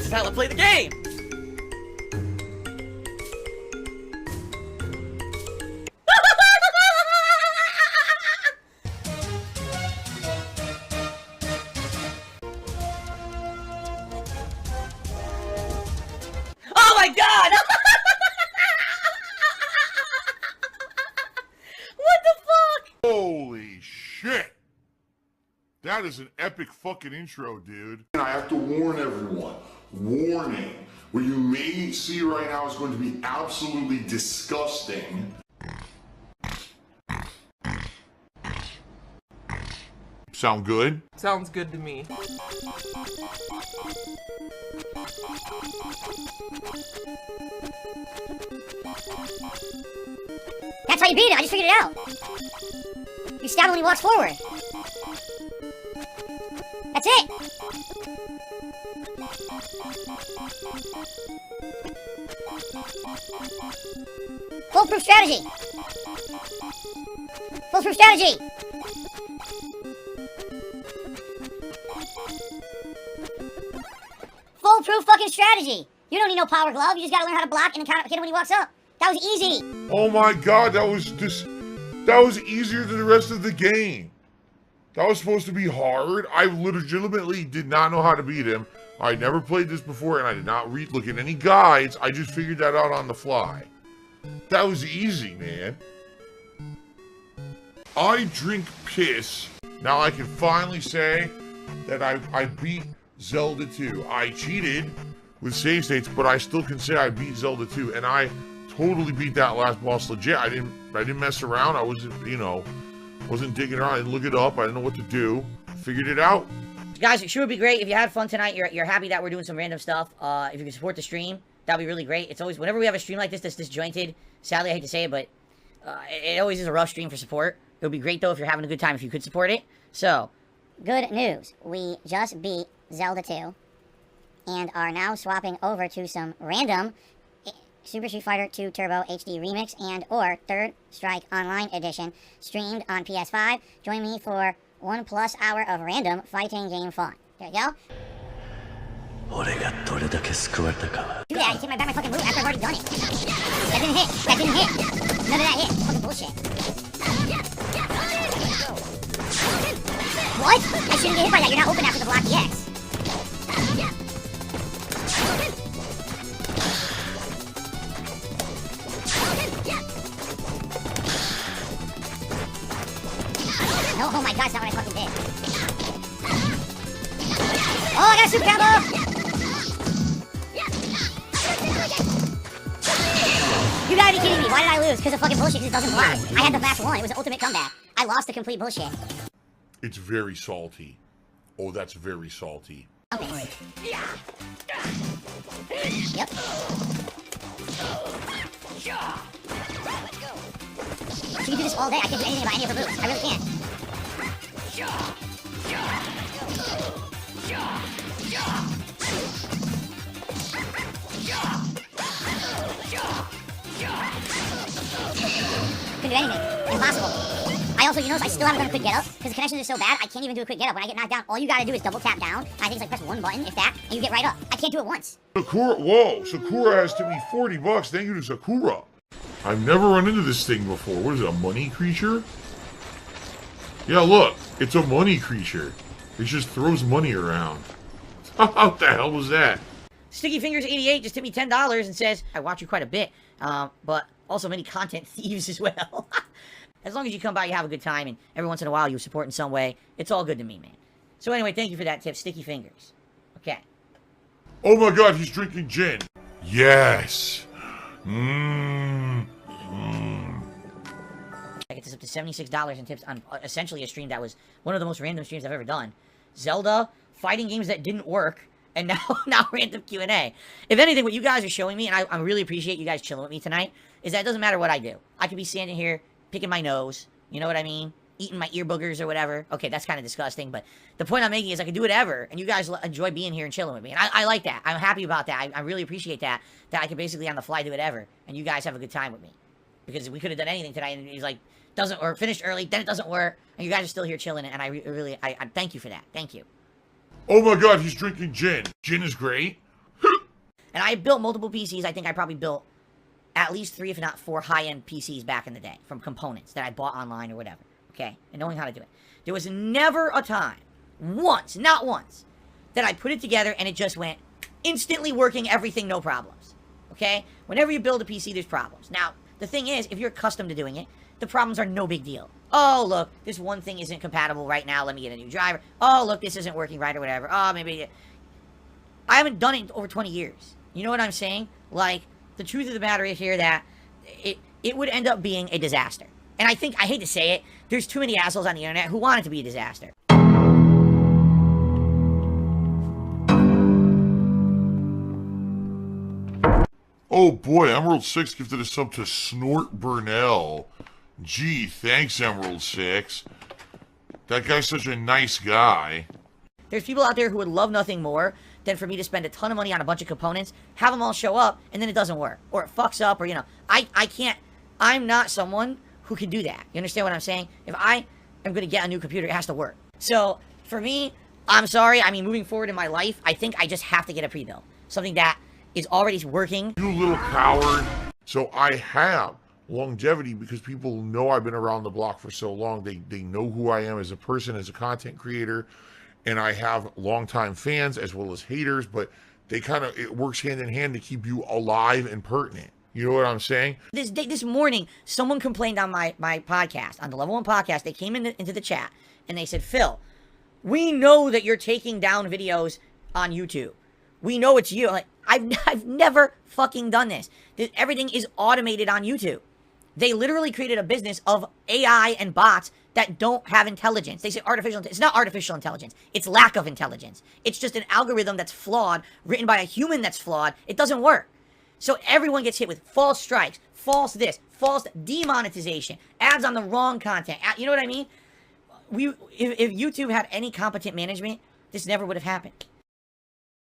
This is how I play the game! Oh my god! What the fuck? Holy shit! That is an epic fucking intro, dude. And I have to warn everyone. Warning. What you may see right now is going to be absolutely disgusting. Sound good? Sounds good to me. That's how you beat him. I just figured it out. You stab him when he walks forward. That's it. Foolproof strategy. Foolproof strategy. Foolproof fucking strategy. You don't need no power glove. You just gotta learn how to block and hit him when he walks up. That was easy. Oh my god, that was easier than the rest of the game. That was supposed to be hard. I legitimately did not know how to beat him. I never played this before and I did not look at any guides. I just figured that out on the fly. That was easy, man. I drink piss. Now I can finally say that I beat Zelda 2. I cheated with save states, but I still can say I beat Zelda 2, and I totally beat that last boss legit. I didn't mess around. I wasn't, wasn't digging around. I didn't look it up. I didn't know what to do. Figured it out. Guys, it sure would be great if you had fun tonight. You're happy that we're doing some random stuff. If you can support the stream, that'd be really great. It's always, whenever we have a stream like this that's disjointed, sadly I hate to say it, but it always is a rough stream for support. It would be great though if you're having a good time if you could support it. So, good news. We just beat Zelda 2 and are now swapping over to some random Super Street Fighter 2 Turbo HD Remix and or Third Strike Online Edition streamed on PS5. Join me for 1+ hour of random fighting game fun. There you go. Do that, you take my fucking move after I've already done it. That didn't hit. That didn't hit. None of that hit. Fucking bullshit. What? I shouldn't get hit by that. You're not open after the block EX. No, oh my god, that's not what I fucking did. Oh, I got a super combo! You gotta be kidding me. Why did I lose? Because of fucking bullshit, because it doesn't block. I had the fast one. It was an ultimate comeback. I lost the complete bullshit. It's very salty. Oh, that's very salty. Okay. Yep. So you can do this all day. I can't do anything about any of her moves. I really can't. Couldn't do anything. Impossible. I also, you notice I still haven't done a quick get up because the connections are so bad. I can't even do a quick get up. When I get knocked down, all you gotta do is double tap down. I think it's like press one button, if that, and you get right up. I can't do it once. Sakura, whoa! Sakura has to me $40. Thank you to Sakura. I've never run into this thing before. What is it, a money creature? Yeah, look, it's a money creature. It just throws money around. What the hell was that? Sticky Fingers 88 just tipped me $10 and says, I watch you quite a bit, but also many content thieves as well. As long as you come by, you have a good time, and every once in a while you support in some way, it's all good to me, man. So anyway, thank you for that tip, Sticky Fingers. Okay. Oh my god, he's drinking gin. Yes. I get this up to $76 in tips on essentially a stream that was one of the most random streams I've ever done. Zelda, fighting games that didn't work, and now random Q&A. If anything, what you guys are showing me, and I really appreciate you guys chilling with me tonight, is that it doesn't matter what I do. I could be standing here, picking my nose, you know what I mean? Eating my ear boogers or whatever. Okay, that's kind of disgusting, but the point I'm making is I can do whatever, and you guys enjoy being here and chilling with me. And I like that. I'm happy about that. I really appreciate that I can basically on the fly do whatever, and you guys have a good time with me. Because we could have done anything tonight, and he's like, doesn't, or finished early, then it doesn't work, and you guys are still here chilling, and I really thank you for that. Thank you. Oh my god, he's drinking gin. Gin is great. And I built multiple PCs. I think I probably built at least 3, if not 4, high-end PCs back in the day from components that I bought online or whatever, okay? And knowing how to do it. There was never a time, once, not once, that I put it together and it just went instantly working, everything, no problems, okay? Whenever you build a PC, there's problems. Now, the thing is, if you're accustomed to doing it, the problems are no big deal. Oh, look, this one thing isn't compatible right now. Let me get a new driver. Oh, look, this isn't working right or whatever. Oh, maybe... I haven't done it in over 20 years. You know what I'm saying? Like, the truth of the matter is here that it would end up being a disaster. And I think, I hate to say it, there's too many assholes on the internet who want it to be a disaster. Oh boy, Emerald 6 gifted a sub to Snort Burnell. Gee, thanks, Emerald 6. That guy's such a nice guy. There's people out there who would love nothing more than for me to spend a ton of money on a bunch of components, have them all show up, and then it doesn't work. Or it fucks up, or, you know. I can't, I'm not someone who can do that. You understand what I'm saying? If I am going to get a new computer, it has to work. So, for me, I'm sorry. I mean, moving forward in my life, I think I just have to get a pre-built. Something that is already working. You little coward. So I have longevity because people know I've been around the block for so long. They know who I am as a person, as a content creator. And I have longtime fans as well as haters, but they it works hand in hand to keep you alive and pertinent. You know what I'm saying? This morning, someone complained on my podcast, on the Level 1 podcast. They came into the chat and they said, Phil, we know that you're taking down videos on YouTube. We know it's you. Like, I've never fucking done this. Everything is automated on YouTube. They literally created a business of AI and bots that don't have intelligence. They say artificial. It's not artificial intelligence. It's lack of intelligence. It's just an algorithm that's flawed, written by a human that's flawed. It doesn't work. So everyone gets hit with false strikes, false this, false demonetization, ads on the wrong content. You know what I mean? If YouTube had any competent management, this never would have happened.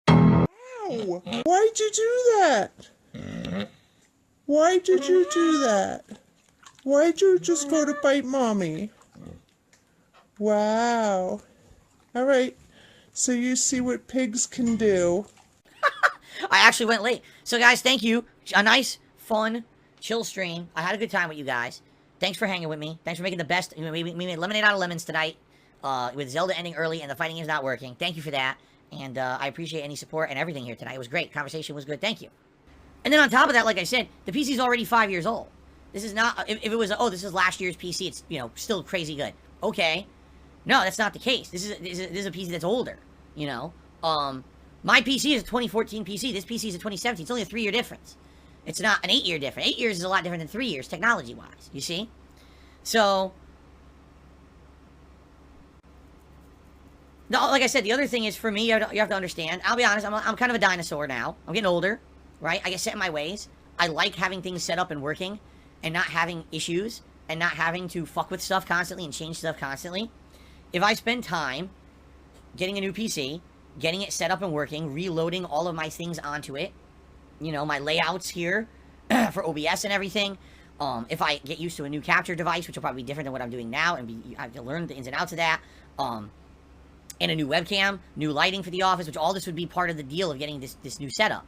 Ow! Why'd you do that? Why did you do that? Why'd you just go to bite mommy? Wow. All right. So you see what pigs can do. I actually went late. So, guys, thank you. A nice, fun, chill stream. I had a good time with you guys. Thanks for hanging with me. Thanks for making the best. We made lemonade out of lemons tonight with Zelda ending early and the fighting game's not working. Thank you for that. And I appreciate any support and everything here tonight. It was great. Conversation was good. Thank you. And then on top of that, like I said, the PC's already 5 years old. This is not, if it was, oh, this is last year's PC, it's, you know, still crazy good. Okay. No, that's not the case. This is a PC that's older, you know. My PC is a 2014 PC. This PC is a 2017. It's only a 3-year difference. It's not an 8-year difference. 8 years is a lot different than 3 years, technology-wise. You see? So, like I said, the other thing is, for me, you have to understand, I'll be honest, I'm kind of a dinosaur now. I'm getting older, right? I get set in my ways. I like having things set up and working and not having issues and not having to fuck with stuff constantly and change stuff constantly. If I spend time getting a new PC, getting it set up and working, reloading all of my things onto it, you know, my layouts here for OBS and everything, if I get used to a new capture device, which will probably be different than what I'm doing now, and I have to learn the ins and outs of that, and a new webcam, new lighting for the office, which all this would be part of the deal of getting this new setup.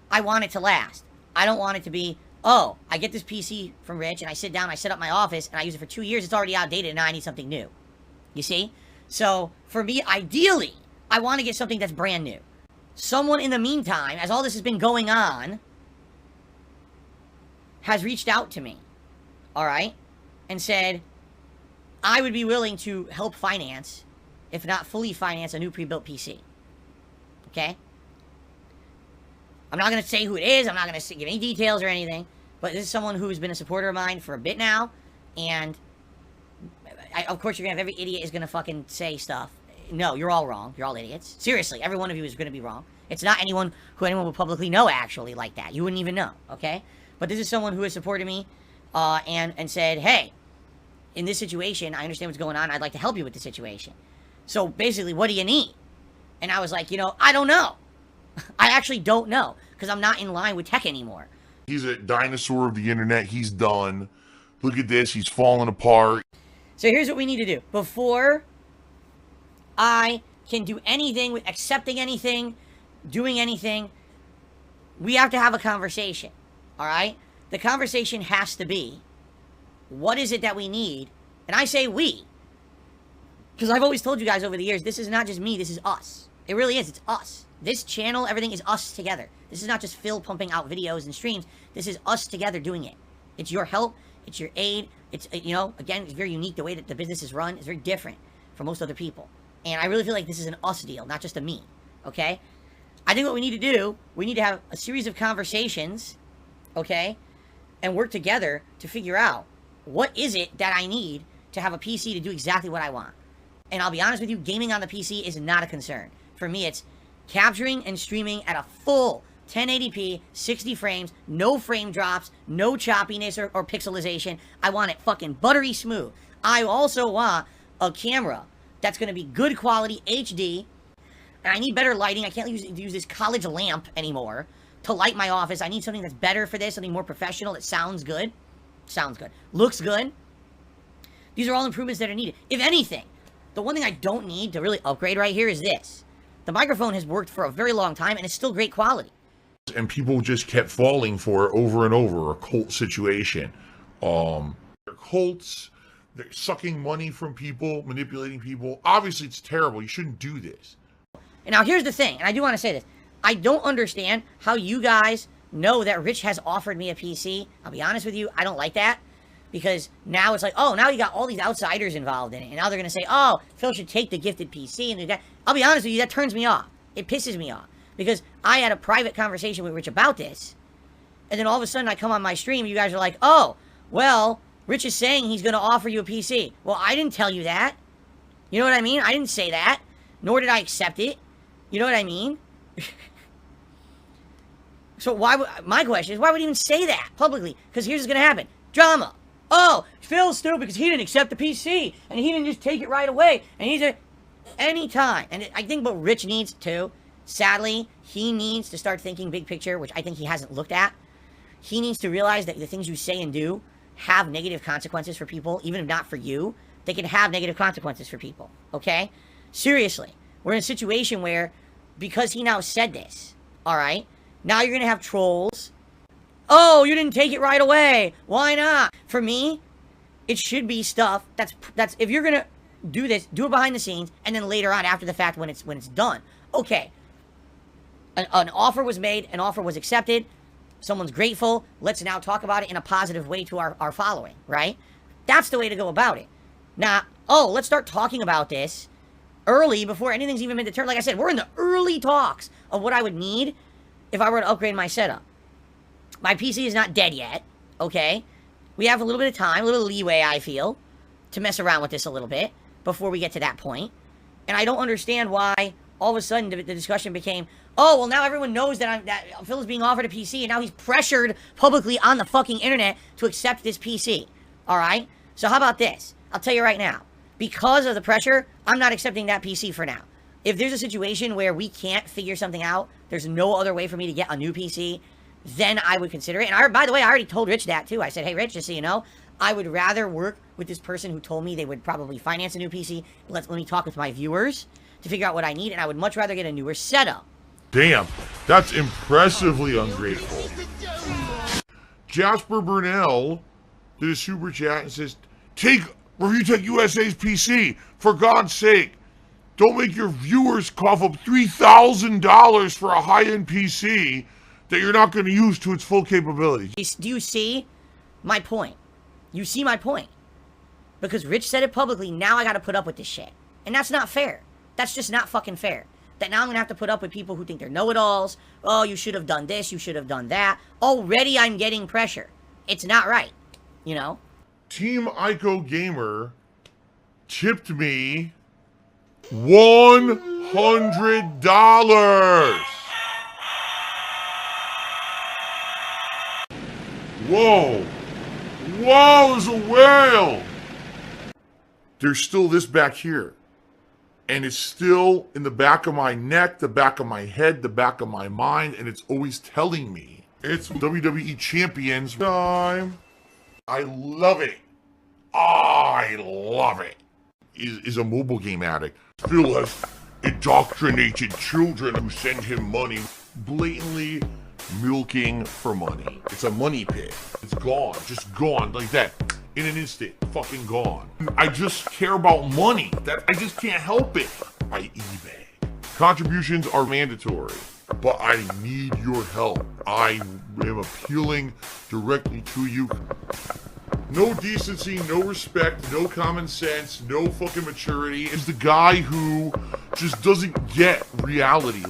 I want it to last. I don't want it to be, oh, I get this PC from Rich, and I sit down, I set up my office, and I use it for 2 years, it's already outdated, and now I need something new. You see? So, for me, ideally, I want to get something that's brand new. Someone in the meantime, as all this has been going on, has reached out to me, alright, and said, I would be willing to help finance, if not fully finance, a new pre-built PC. Okay? I'm not going to say who it is, I'm not going to give any details or anything, but this is someone who's been a supporter of mine for a bit now, and of course you're going to have every idiot is going to fucking say stuff. No, you're all wrong. You're all idiots. Seriously, every one of you is going to be wrong. It's not anyone who anyone will publicly know, actually, like that. You wouldn't even know, okay? But this is someone who has supported me, and said, hey, in this situation, I understand what's going on, I'd like to help you with the situation. So, basically, what do you need? And I was like, you know, I don't know. I actually don't know, because I'm not in line with tech anymore. He's a dinosaur of the internet. He's done. Look at this. He's falling apart. So here's what we need to do. Before I can do anything with accepting anything, doing anything, we have to have a conversation, all right? The conversation has to be, what is it that we need? And I say we, because I've always told you guys over the years, this is not just me, this is us. It really is, it's us. This channel, everything is us together. This is not just Phil pumping out videos and streams. This is us together doing it. It's your help, it's your aid, it's, you know, again, it's very unique the way that the business is run. It's very different from most other people. And I really feel like this is an us deal, not just a me, okay? I think what we need to do, we need to have a series of conversations, okay? And work together to figure out what is it that I need to have a PC to do exactly what I want. And I'll be honest with you, gaming on the PC is not a concern. For me, it's capturing and streaming at a full 1080p, 60 frames, no frame drops, no choppiness or pixelization. I want it fucking buttery smooth. I also want a camera that's going to be good quality HD. And I need better lighting. I can't use this college lamp anymore to light my office. I need something that's better for this, something more professional that sounds good. Sounds good. Looks good. These are all improvements that are needed. If anything, the one thing I don't need to really upgrade right here is this. The microphone has worked for a very long time, and it's still great quality. And people just kept falling for it over and over, a cult situation. They're cults, they're sucking money from people, manipulating people. Obviously, it's terrible. You shouldn't do this. And now here's the thing, and I do want to say this. I don't understand how you guys know that Rich has offered me a PC. I'll be honest with you, I don't like that. Because now it's like, oh, now you got all these outsiders involved in it. And now they're going to say, oh, Phil should take the gifted PC and do that. I'll be honest with you, that turns me off. It pisses me off. Because I had a private conversation with Rich about this. And then all of a sudden I come on my stream, you guys are like, oh, well, Rich is saying he's going to offer you a PC. Well, I didn't tell you that. You know what I mean? I didn't say that. Nor did I accept it. You know what I mean? So my question is, why would he even say that publicly? Because here's what's going to happen. Drama. Oh, Phil's stupid because he didn't accept the PC. And he didn't just take it right away. And he's anytime. And I think what Rich needs too, sadly, he needs to start thinking big picture, which I think he hasn't looked at. He needs to realize that the things you say and do have negative consequences for people, even if not for you. They can have negative consequences for people, okay? Seriously. We're in a situation where, because he now said this, all right, now you're going to have trolls. Oh, you didn't take it right away. Why not? For me, it should be stuff that's if you're going to do this, do it behind the scenes, and then later on, after the fact, when it's done. Okay. An offer was made, an offer was accepted, someone's grateful, let's now talk about it in a positive way to our following, right? That's the way to go about it. Now, oh, let's start talking about this early before anything's even been determined. Like I said, we're in the early talks of what I would need if I were to upgrade my setup. My PC is not dead yet, okay? We have a little bit of time, a little leeway, I feel, to mess around with this a little bit before we get to that point. And I don't understand why all of a sudden the discussion became, oh, well, now everyone knows that Phil is being offered a PC, and now he's pressured publicly on the fucking internet to accept this PC, all right? So how about this? I'll tell you right now. Because of the pressure, I'm not accepting that PC for now. If there's a situation where we can't figure something out, there's no other way for me to get a new PC, then I would consider it. And by the way, I already told Rich that too. I said, hey, Rich, just so you know, I would rather work with this person who told me they would probably finance a new PC. Let me talk with my viewers to figure out what I need, and I would much rather get a newer setup. Damn, that's impressively ungrateful. Jasper Burnell did a super chat and says, Review Tech USA's PC. For God's sake, don't make your viewers cough up $3,000 for a high-end PC that you're not going to use to its full capability. Do you see my point? You see my point? Because Rich said it publicly, now I got to put up with this shit. And that's not fair. That's just not fucking fair. That now I'm going to have to put up with people who think they're know-it-alls. Oh, you should have done this, you should have done that. Already I'm getting pressure. It's not right, you know? Team Ico Gamer tipped me $100. Whoa. Whoa, there's a whale. There's still this back here. And it's still in the back of my neck, the back of my head, the back of my mind, and it's always telling me it's WWE Champions time. I love it. I love it. Is a mobile game addict. Phil has indoctrinated children who send him money, blatantly milking for money. It's a money pit. It's gone, just gone like that. In an instant, fucking gone. I just care about money. That I just can't help it. I eBay. Contributions are mandatory, but I need your help. I am appealing directly to you. No decency, no respect, no common sense, no fucking maturity. Is the guy who just doesn't get reality.